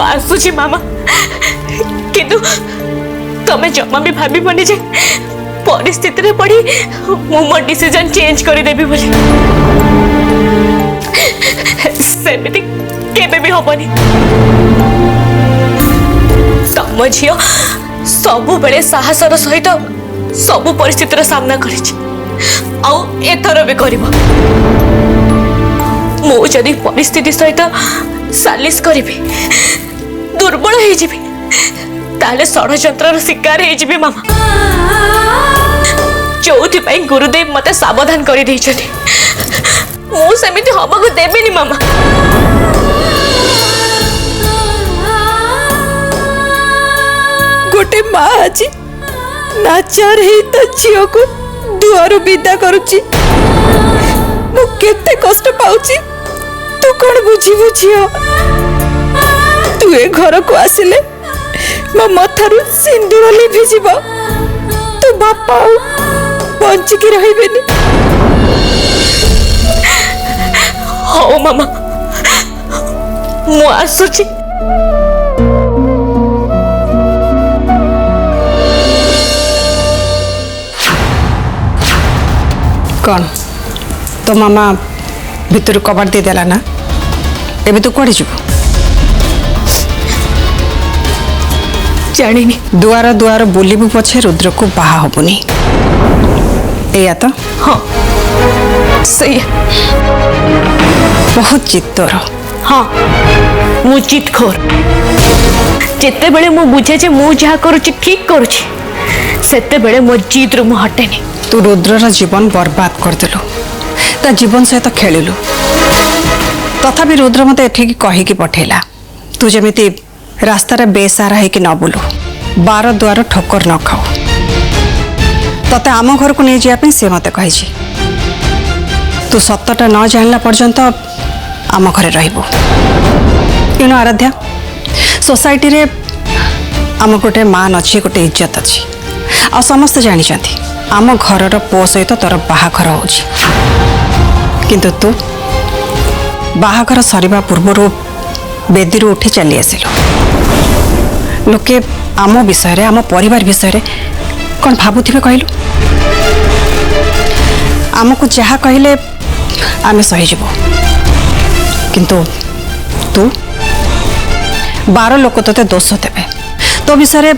आसुची मामा किंतु तमे जमा भी भाबनी जे परिस्थिति रे पड़ी मु मो डिसीजन चेंज कर देबी बोली सेमिति केबे भी होबनी। तम झियो सबु बेले साहसर सहित सबु परिस्थितिर सामना करिछि आउ एथर भी करिवो। मु जदि परिस्थिति सहित सालिस करिबी दुर्बल हो जिबी ताले षड्यंत्र शिकार हो जिबी मामा। जोथि गुरुदेव मते सावधान कर देइछथि मु सेमिति हबको देबेनी मामा। गोटे माँ आज नाचार ही तो झील को दुआर विदा करुची मु केते कष्ट पाउची तू कौन बुझीबु झील। तू ए घर को आसिले मो मथारु सिंदूर लिभिजिब तू बापा बंचिकी रहिबेनी। हो मामा मु आसुची। कौन तो मामा भितर कबाड़ दे देला ना एबे तू कौड़ी जीव जानिनी। दुआर दुआर बुलिबु पछे रुद्र को बाहा हबुनी एया तो हाँ सही बहुत चित्तर। हाँ मु चितखोर जेते बेले मु बुझे जे मु जहा करूची ठीक करूची सेते बेले मो जीत रु मु हटेनी। तू रुद्रर जीवन बर्बाद करदेलु ता जीवन सहित खेलिलु तथापि रुद्र मते एठिकी कहिकी पठेला तू जेमिति रास्तार बेसारा है कि न बुलु बार द्वार ठोकर न खाओ तते आम घर को नहीं जापे से मते कही तू सत्यटा न जानला पर्यंत आम घरे रहिबु। इनो आराध्या सोसाइटी रे आम गोटे मान अच्छी गोटे इज्जत अच्छी आ समस्ते जानी चाहती आम घरर पुओ सहित तोर बाहाघर होछि किंतु तू बाहाघर सरिबा पूर्व बेदी उठी चली आसिलु। लोके आम विषय रे आम परिवार विषय रे कौन भाबुथिबे कहलु आमको जहा कहले आमे सही जीवो किंतु तू 12 लोक तोते दोष देबे तो विषय रे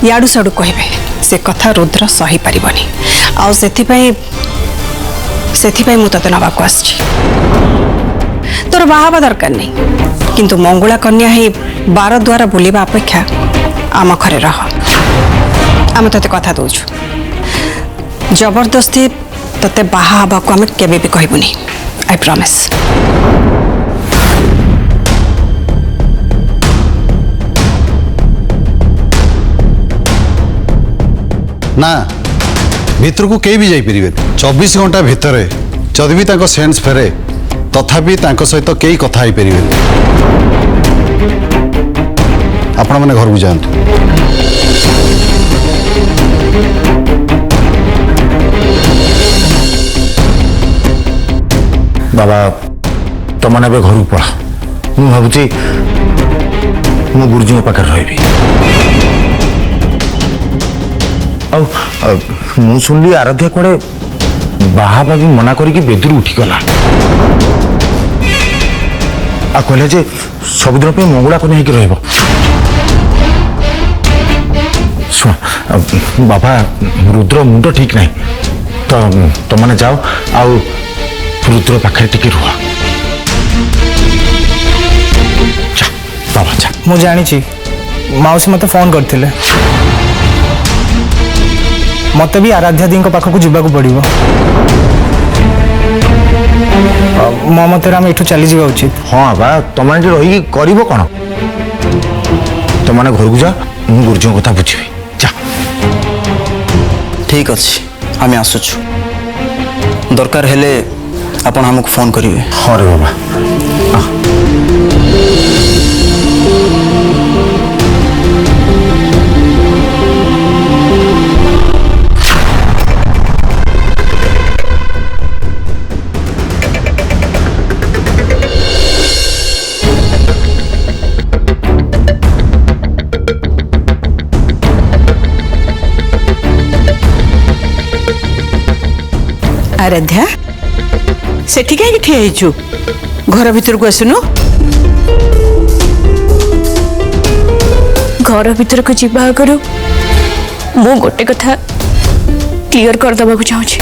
याडू साडू कहबे से कथा रुद्र सही पारिबनी आ सेथिपाई मु तते नबा को आछि। तोर बाहाबा दरकार नहीं किंतु मंगुला कन्या ही 12 द्वारा बुलिबा अपेक्षा आम घरे रह। आम तते कथा दउछु जबरदस्ती तते बाहा हबा को आम केबे भी कहबुनी आई प्रॉमिस। ना भितर को कई भी जाई परिबे 24 घंटा भितर जदि भी तांको सेंस फेरे तथापि तांको सहित कई कथा ही परिबे। आपण माने घर को जानतु बाबा तुमने घर को पड़ा मु भावुची मो गुरुजी पाखे रही मु सुनली आराध्या कड़े बाहा बाबी मना करी बेदरू उठीगला आ कहले जे सबुदिन पे मंगला कन्या होकर रहिबो। सुन बाबा रुद्र मुंड ठीक नहीं तो तुमने जाओ आउ रुद्र पाखे टिके रुह। बाबा जा मु जानी मौसी मत फोन करते मत भी आराध्या दी पाखक जावाक पड़ो मो मत आम एठू चली जावा उचित। हाँ बा तुमने रही कर कौन तुमने घर को जा मु गुरुजी कथा बुझी जा। ठीक अच्छे आम आसुचु दरकार हेले आपण हमको फोन करिवे। हाँ रे बाबा आराध्या सेठी कहीं ठिया ହେଇଛୁ घर भीतर को आसुनु घर भीतर को जीवा आगु मु गोटे कथा क्लियर कर दबाकू चाहूची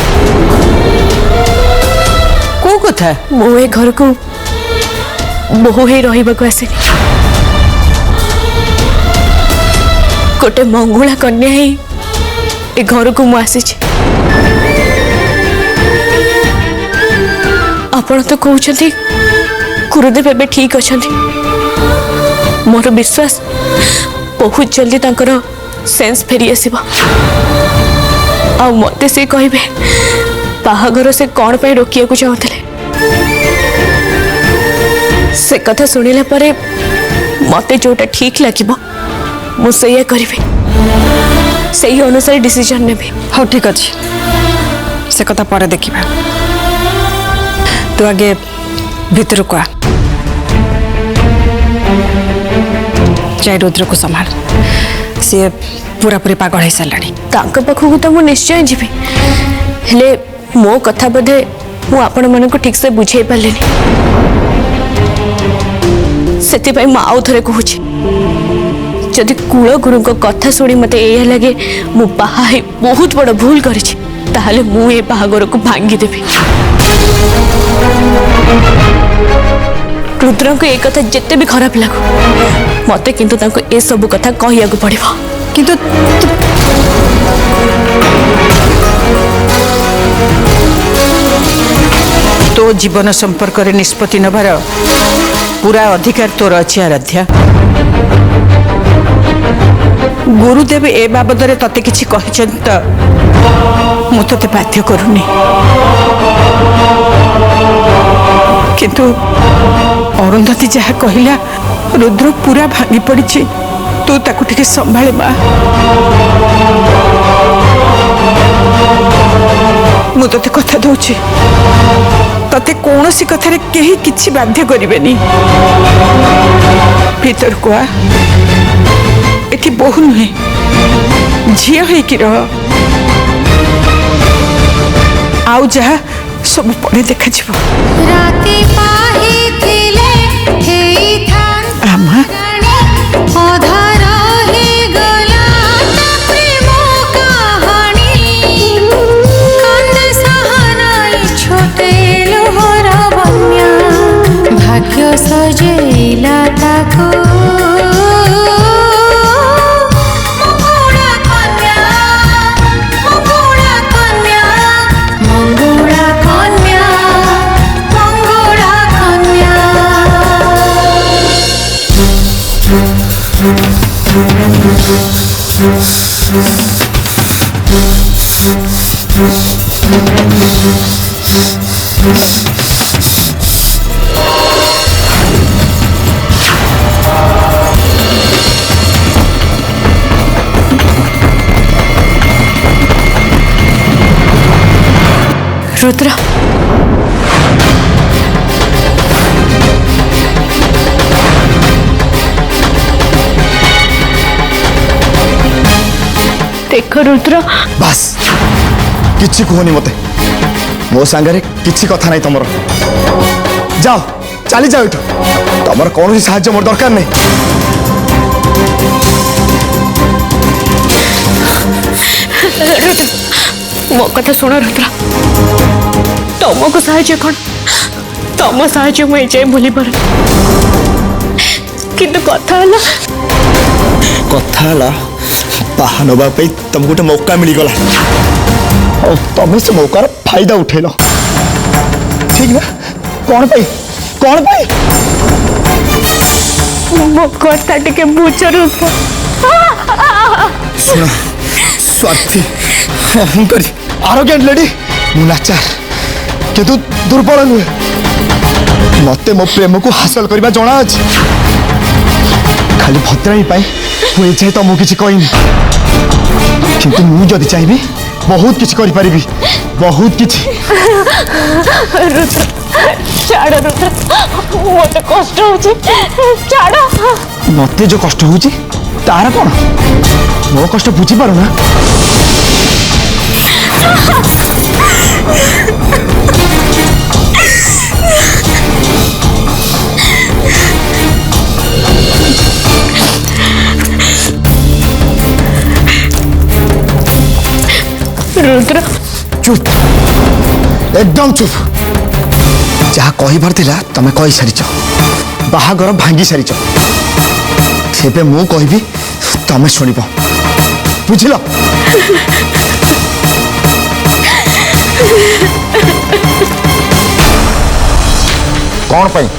को कथा मु ए घर को बहु ही रहिबाकू आसिनी गोटे मंगुला कन्या ही ए घर को मु आसी आपण तो कहते गुरुदेव एबे ठीक अच्छा मोर विश्वास बहुत जल्दी तांकर सेंस फेरी आसीबा आ मते से कहबे बाहागर से कौन पे रोकिया को चाहते से कथा सुनिला परे मते जोटा ठीक लागिबो मु सैया करिबे सही अनुसार डिसीजन नेबे हाँ ठीक अच्छे से कथा पर देखा तू आगे भीतर को आ जाए रुद्र को संभाल सी पूरा पूरी पागल हो सारे तांका पाखु तो मु निश्चय जीवी हेले मो कथा बोधे मु आपण मन को ठीक से बुझे पारलेनी सेति पई मु आउ थरे कहूची जदि कुल गुरु को कथा सुनी मते एया लगे मु बाहा है बहुत बड़ भूल करिछि ताहले मु ए बाहागर को भांगी देबी रुद्र को एक कथा जिते भी खराब लागू मते किंतु तांको ए सब कथा कहिया को पड़िबो किंतु तो जीवन संपर्क रे निष्पत्ति नबार पूरा अधिकार तोर अच्छी आराध्या गुरुदेव ए बाबद तते किछि कहिछन त मु तते बाध्य करूनी किंतु अरुंधति जहा कहिला रुद्र पूरा भांगी पड़ी तू ताकू टिके संभाले मा मु तते कथा दउछि तते कौनसी कथारे केही किछि बाध्य करिवेनी भीतर को आ एठी बहु नुहे झिया है कि रह आउ जहा सब पड़े देखा जीव राती पाही थिले हेई थान आमा अधार हे गला ता प्रेम कहानी कांद सहनाई छोटे लोहर बन्या भाग्य सजेला ताको रुद्र देख रुद्र बस किछि कहनी मते मो सांगरे किछि कथा नहीं तमर जाओ चली जाओ इठो तमर कौन साहाय्य मोर दरकार नहीं रुद्र मो कथा सुन रुद्र तुमको साहाय्य कौन तुम साहाय्य मुझे जाए भूली पार किंतु कथा बाहा नवा तुमको गोटे मौका मिलगला और तुम से मौकार फायदा उठेल ठीक ना कौन पाई मो कथा टिके बुझ रुद्र सुना स्वार्थी अहंकारी आरोग्यंट लेडी मुलाचार किंतु दुर्बल नुहे मते मो प्रेम को हासिल करबा जଣା अछि खाली भद्राई पाई मुझे चाहे तुमको किसी कहनी किंतु मु जदि चाहिए बहुत किसी करि परिबी बहुत किसी रुद्र छाड़ रुद्र मते कष्ट होची छाड़ मते जो कष्ट होची तार कौन मो कष्ट बुझी पारू ना रुद्र चुप एकदम चुप जहाँ कहबार थिला तमे कही सारिच बाहागर भांगी सारिच तेबे मु कहबी तमे शुणिब बुझिल कौन पाई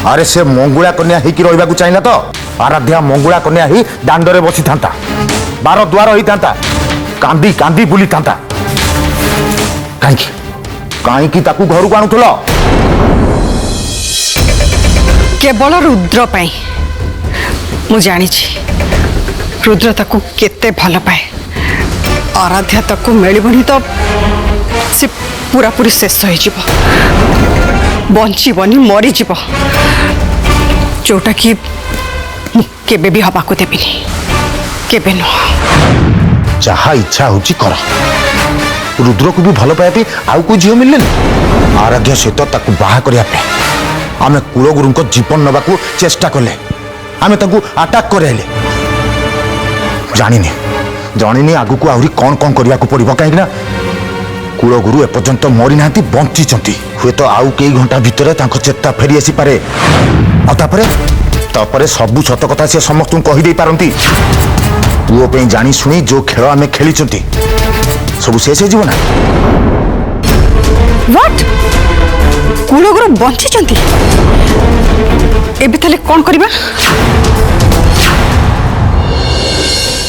अरे से मंगुला कन्या ही रहा चाहिए तो आराध्या मंगुला कन्या ही दांडरे बसी था बार द्वार होता कांदी कांदी बुली था कहीं कहीं घर को आणुल केवल रुद्र पाई मु जानी रुद्र ताकू केते भल पाए आराध्या ताकू मिलबनी तो से पूरा पूरी शेष हो बंचीबनी मरीज जोटा कि केबे भी हवा को देविनी केबे नुह जहा इच्छा हो कर रुद्र को भी भल पाइबे आउ को झील मिलले आराध्या सहित ताकू बाहा करने आम कुलगुरु जीवन नवा चेष्टा कले आम आटाक कर जानी जानी आगु को आहरी कौन कौन करने को पड़ो कहीं कुलगुरु एपर्यंत मरी ना बंची हुए तो आउ कई घंटा भितर चेता फेरी आसी पारे तापर सबू सत कथा सी समस्त कहीदे पारती पुओ पे जानी शुणी जो खेल आम खेली सब शेष हो ना व्हाट कुलगुरु बंची एबे ताले कौन करबा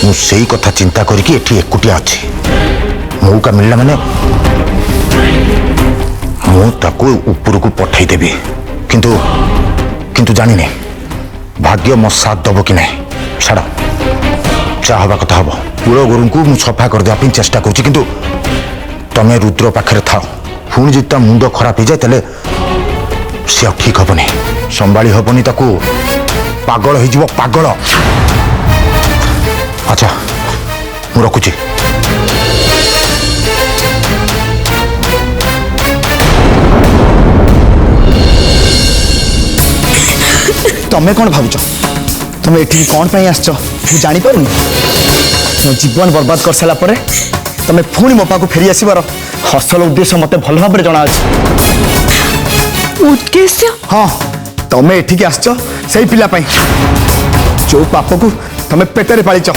मु सेई कथा चिंता करके एठी एकुटिया अच्छी मौका मिलला माने मु ताको ऊपर को पठाई देबी किंतु किंतु जानी नहीं भाग्य मो साथ दब कि नहीं छाड़ जा हवा कथा हम कुलगुरु को मु सफा कर देवा चेष्टा करुच्ची किंतु तमे रुद्र पाखे थाओ पुणी जी ता मुंड खराब हो जाए तेले से ठीक हेनी संभाली हेनी ताकू पागल हो पागल अच्छा मु रखुची तमे कौन भावुच तुम एठी कौन पाई आसछ मु जानी पारुनी मो जीवन बर्बाद कर सारा परे तमे पुणी मो पाखु फेरी आसीबार असल उद्देश्य मते भल भाबरे जणा अछि उद्देश्य हाँ तमे एठी के आसछ सेई पिला पाई जो पाप को तमे पेटरे पालिच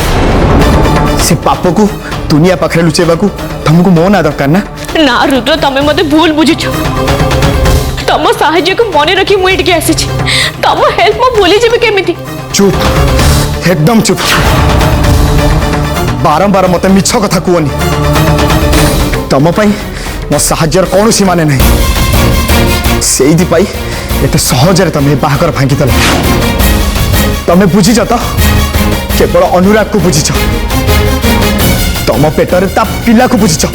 से पाप को दुनिया पाखरे लुचेबाकू तुमको मो ना दरकार ना ना रुद्र तमे मते भूल बुझिछ तम साहाय्य को मन रखी मुझे टिके आसी तम हेल्प मो भूली जेबे केमिति चुप एकदम चुप बारंबार मत मिछ कथा कहनी तुम मो साहाଯ୍यर कौन सी माने नहीं से एत सहजरे तुम बाहागर भांगिदेल तुम बुझीच तो केवल अनुराग को बुझीच तुम पेटर ता पिला को बुझीच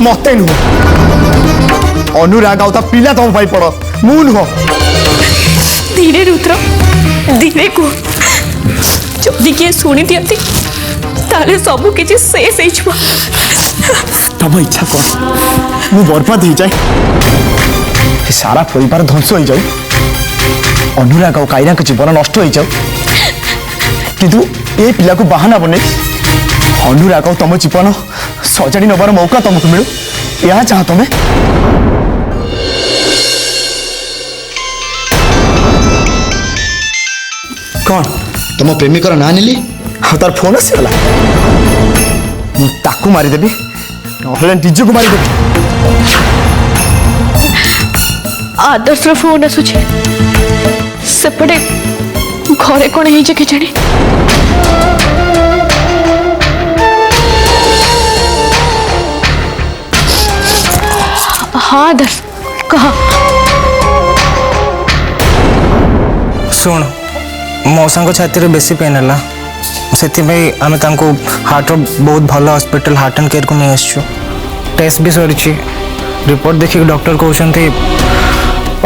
मत नुह अनुराग आ पिला तुम पड़ मु नुह धीरे रुद्र धीरे को जदि किए शुणी दियंती ताले सबु किछि शेष हो तुम इच्छा कर मु बर्बाद हो जाए सारा परिवार ध्वंस हो जाए अनुराग और कायरा के जीवन नष्ट हो जाए किंतु ए पिला को बहाना बने अनुराग तुम जीवन सजाड़ी नबार मौका तुमको मिलू या चाह तुम्हें कौन तुम प्रेमिकर ना नीली तार फोन आसगला ताकू मारिदेवी ना निज को मारिदेवी आदर्श फोन आसुचे सेपटे घरे कौन है कि जानी हाँ आदर्श कहा शुण मौसा छाती में बेसी पेन है से आम हार्ट बहुत भल हॉस्पिटल हार्ट एंड केयर को नहीं आसु टेस्ट भी सरी रिपोर्ट देखिए डॉक्टर कहते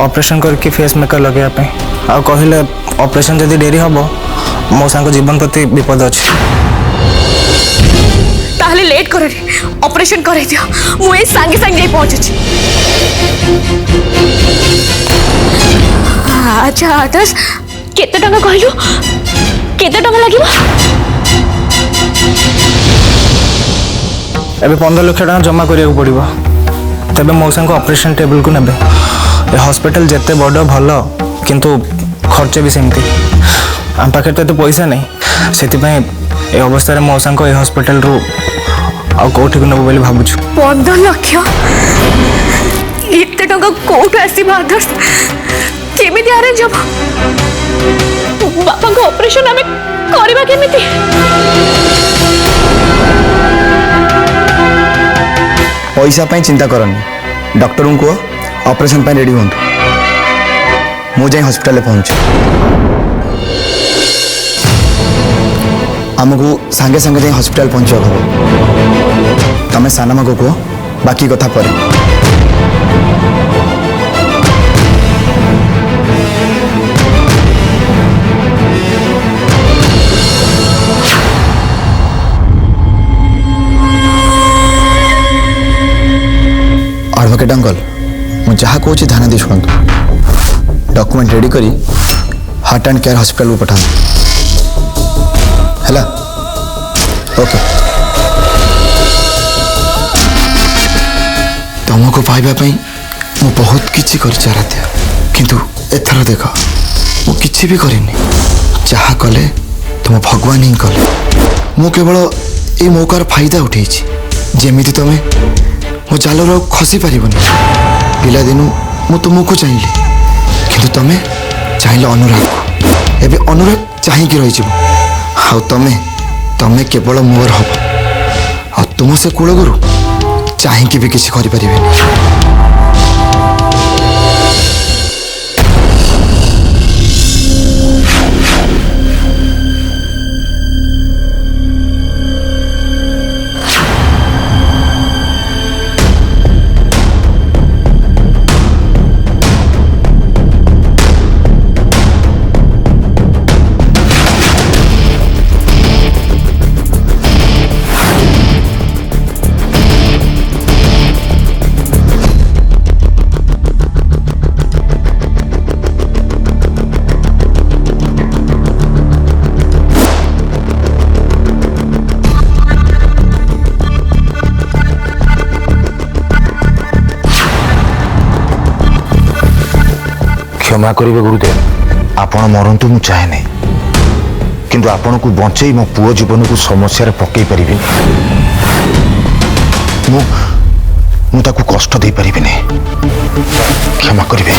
ऑपरेशन करके फेस मेकर लगे आ कहले ऑपरेशन जदि डेरी हम मौसा जीवन प्रति विपद अच्छे खाली लेट कर ऑपरेशन कर दियो मुझे सांगे सांगे पहुंचुची। अच्छा आदर्श केते टंका कहलु केते टंका लागिबो? एबे 15 लाख टका जमा करिया पड़िबो तबे मौसा को ऑपरेशन टेबल को नेबे। ए हॉस्पिटल जत्ते बड़ भल किंतु खर्च भी सेमती आम पाखे तो पैसा नहीं से ए अवस्था मौसा को ए हॉस्पिटल रु आ कोठी को नेबो बोली भाबुछु। 15 लाख एते टंका कोठ आसीबा आदर्श केमिति अरेंज हो बापा को ऑपरेशन हमें करबा केमिति? पैसा पाई चिंता करनी डॉक्टर को ऑपरेशन पाई रेडी होंतु मु जाई हॉस्पिटल पहुंचे आमको सांगे सांगे जाई हॉस्पिटल पहुंचा हम तमें सानमा को कह बाकी कथा पर एडवोकेट अंकल मु जहाँ कौच ध्यान दे शुणु डॉक्यूमेंट रेडी करी हार्ट एंड केयर हॉस्पिटल को पठा है ओके तुमको पाइबापी मु बहुत किसी कर किंतु एथर देख मु किसी भी करनी जहाँ कले तुम भगवान ही कले मु केवल ये मौकार फायदा उठे जमी तुम्हें मो जालर खसी पारनी पिला दिनू मु तुमको चाहिए किंतु तमें चाहिए अनुराग को एबे अनुराग चाहिए रही आ तमें तमें केवल मोर हम आ तुम से कूलगुरु चाहिए भी किसी करें। क्षमा करेंगे गुरुदेव आपण मरतु मु चाहे नहीं किंतु आपण को बंचई मो पुओ जीवन को समस्या रे पकई परिबे मु ताकू कष्ट दे परिबे नहीं क्षमा करेंगे।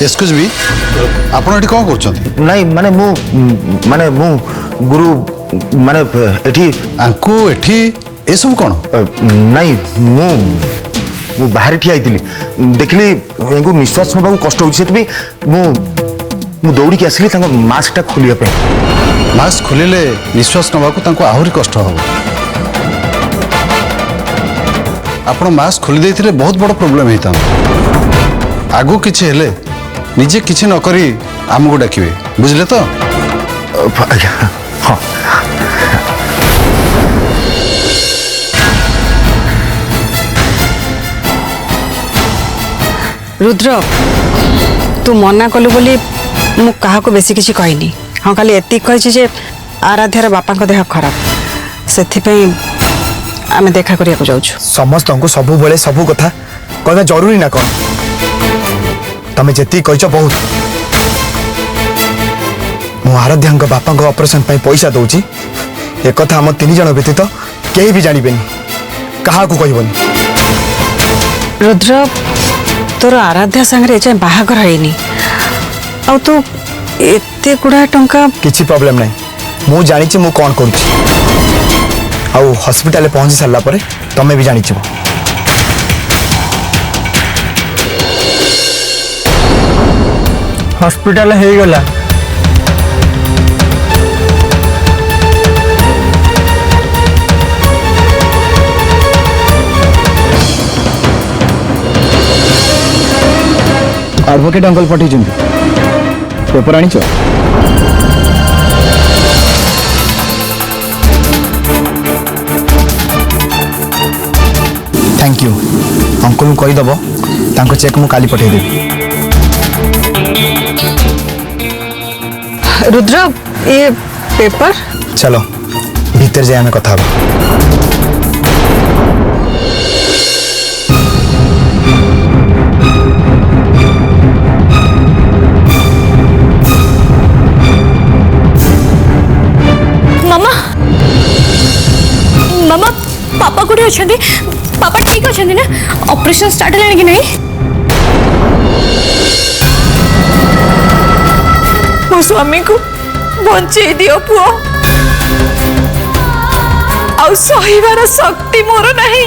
एक्सक्यूज मी आपण एठी कौन करछंती? नहीं माने मु गुरु माने एठी आंकु एठी ए सब कोन? नहीं मु बाहर ठिया आइतिली देखली एंगु निश्वास नबा कष्ट होछि सेतबी मु दौड़ी के आसली तांको मास्क टा खोलिया पे मास्क खोलिले निश्वास नबा को तांको आहुरी कष्ट हो आपण मास्क खोली देथिले बहुत बड़ प्रॉब्लम हेता आगु किछि हेले निजे किछि न करी आमको डाकिबे बुझले तो? हाँ रुद्र तू मना कलु बोली मु कहा को बेसी किसी कहनी हाँ खाली एति कही जे आराध्यार बापा को देह खराब से आम देखा करिया जाऊँ समस्त को सबु बेले सबु कथा कहना जरूरी ना कौन तमें जी कह बहुत मु आराध्या बापा ऑपरेशन पैसा दौची एक कथा आम 3 जन व्यतीत कहीं भी जानबे क्या कहबनी। रुद्र तोर आराध्या सांगे एजाए बाहागर है आ तू एते गुड़ा टंका किसी प्रॉब्लम नहीं मु जानी मु कौन करुच्ची हॉस्पिटल पहुंची सारा पर तमें भी जानी हॉस्पिटल हो गला एडवोकेट अंकल पठे पेपर आनी थैंक यू अंकल को कहीदेव तांको चेक मु काली पठेदेवी। रुद्र ये पेपर चलो भीतर जाए हमें कथा मामा मामा पापा कोठे अछंती पापा ठीक अछंती ना ऑपरेशन स्टार्ट हेलानी कि नहीं मो स्वामी को बंचे दियो पुओ आउ सहीबार शक्ति मोर नहीं।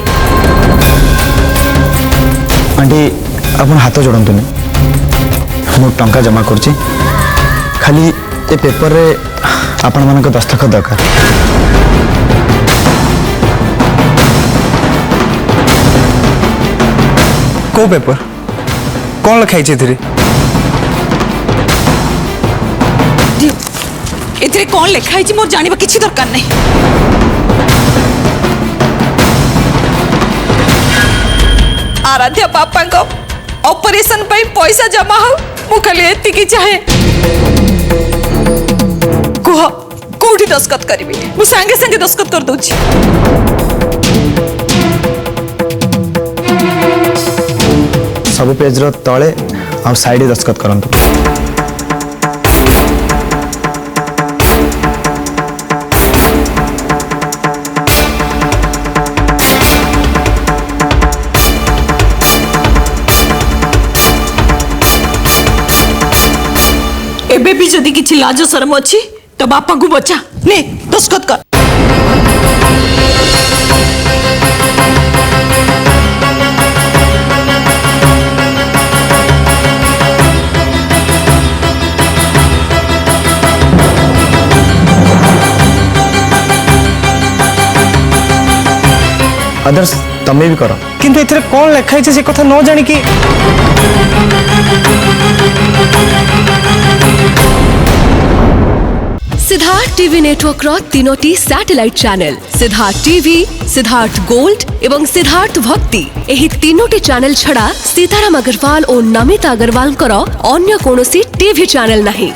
आंटी अपन हाथ जोड़तुनि मु टंका जमा करछि खाली ए पेपर रे आपण मानक दस्तखत दरकार। को पेपर कौन लिखाई एथिरे एथिरे कौन लिखाई मोर जानिबा किछि दरकार नहीं। आराध्या पापा को ऑपरेशन पे पैसा जमा हो मु खाली एति की चाहे कुह कोठी दस्खत करबी मु संगे संगे दस्खत कर दोछि। सब पेज रो तळे आ साइड दस्खत करंतु। एबे भी जदि किछि लाज शरम अछि तो बापा को बचा ने दस्खत कर। अदर्स तमे भी करो किंतु एथिरे कौन लिखाई से कथा न जानी कि सिद्धार्थ टीवी नेटवर्क रो तीनोटी satellite channel Siddharth TV Siddharth Gold एवं सिद्धार्थ भक्ति एही तीनोटी चैनल छड़ा सीताराम अग्रवाल और नमिता अग्रवाल करो अन्य कोनोसी टीवी चैनल नहीं।